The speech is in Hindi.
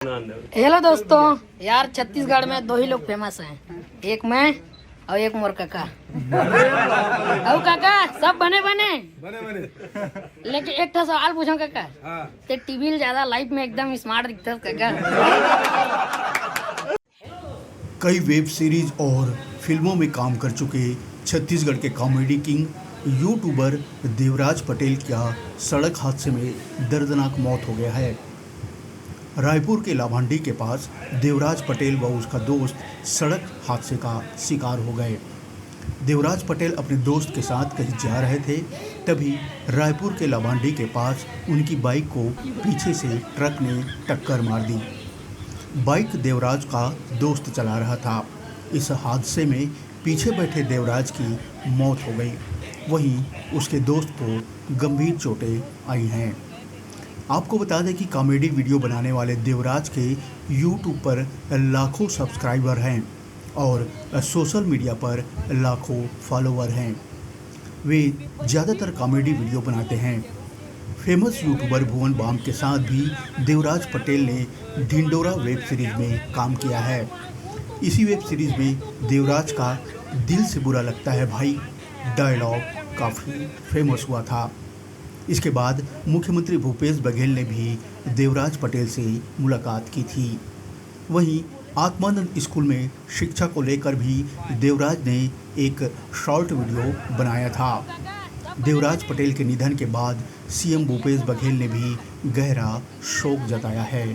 हेलो दोस्तों, यार छत्तीसगढ़ में दो ही लोग फेमस हैं, एक मैं और एक मोर काका। और काका सब बने बने लेकिन एक था सवाल पूछो काका, ते टीवी ज्यादा लाइफ में एकदम स्मार्ट दिखता है काका। कई वेब सीरीज और फिल्मों में काम कर चुके छत्तीसगढ़ के comedy king YouTuber Devraj Patel का सड़क हादसे में दर्दनाक मौत हो गया है। रायपुर के लाभांडी के पास देवराज पटेल व उसका दोस्त सड़क हादसे का शिकार हो गए। देवराज पटेल अपने दोस्त के साथ कहीं जा रहे थे, तभी रायपुर के लाभांडी के पास उनकी बाइक को पीछे से ट्रक ने टक्कर मार दी। बाइक देवराज का दोस्त चला रहा था। इस हादसे में पीछे बैठे देवराज की मौत हो गई, वहीं उसके दोस्त को गंभीर चोटें आई हैं। आपको बता दें कि कॉमेडी वीडियो बनाने वाले देवराज के यूट्यूब पर लाखों सब्सक्राइबर हैं और सोशल मीडिया पर लाखों फॉलोवर हैं। वे ज़्यादातर कॉमेडी वीडियो बनाते हैं। फेमस यूट्यूबर भुवन बाम के साथ भी देवराज पटेल ने ढिंडोरा वेब सीरीज में काम किया है। इसी वेब सीरीज में देवराज का दिल से बुरा लगता है भाई डायलॉग काफ़ी फेमस हुआ था। इसके बाद मुख्यमंत्री भूपेश बघेल ने भी देवराज पटेल से मुलाकात की थी। वहीं आत्मानंद स्कूल में शिक्षा को लेकर भी देवराज ने एक शॉर्ट वीडियो बनाया था। देवराज पटेल के निधन के बाद सीएम भूपेश बघेल ने भी गहरा शोक जताया है।